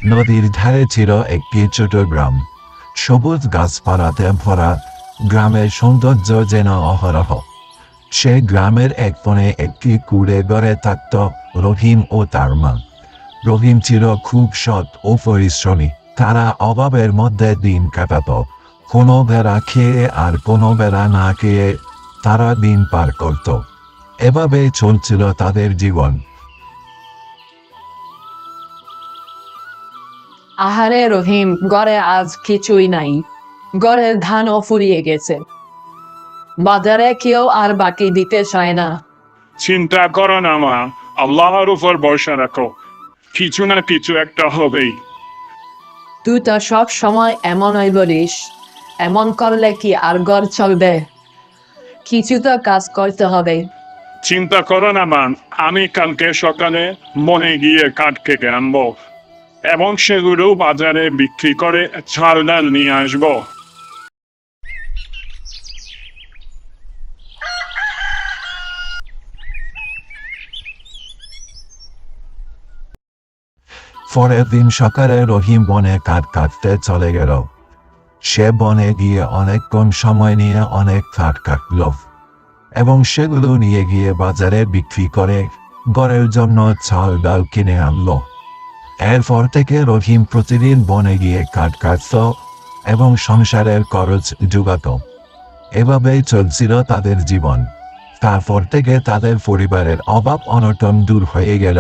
নদীর ধারে ছিল একটি ছোট গ্রাম, সবুজ গাছপালাতে ভরা। গ্রামের সৌন্দর্য যেন অহরহ। সে গ্রামের এক কোণে একটি কুড়ে ঘরে থাকত রহিম ও তার মা। রহিম ছিল খুব সৎ ও পরিশ্রমী। তারা অভাবের মধ্যে দিন কাটাত। কোনো বেড়া খেয়ে আর কোনো বেড়া না খেয়ে তারা দিন পার করত। এভাবে চলছিল তাদের জীবন। আহারে রহিম, ঘরে আজ কিছুই নাই। ঘরের ধানও ফুরিয়ে গেছে। বাজারে কেউ আর বাকি দিতে চায় না। চিন্তা করো না মা, আল্লাহর উপর ভরসা রাখো, কিছু না কিছু একটা হবেই। তুই তো সব সময় এমনই বলিস। এমন করলে কি আর ঘর চলবে? কিছু তো কাজ করতে হবে। চিন্তা করো না মা, আমি কালকে সকালে মনে গিয়ে কাঠ কেটে আনবো এবং সেগুলো বাজারে বিক্রি করে চাল ডাল নিয়ে আসবো। পরের দিন সকালে রহিম বনে কাঠ কাটতে চলে গেল। সে বনে গিয়ে অনেকক্ষণ সময় নিয়ে অনেক কাঠ কাটল এবং সেগুলো নিয়ে গিয়ে বাজারে বিক্রি করে ঘরের জন্য চাল ডাল কিনে আনলো। এরপর থেকে রহিম প্রতিদিন বনে গিয়ে কাঠ কাটত এবং সংসারের খরচ জোগাত। এভাবেই চলছিল তাদের জীবন। তারপর থেকে তাদের পরিবারের অভাব অনটন দূর হয়ে গেল।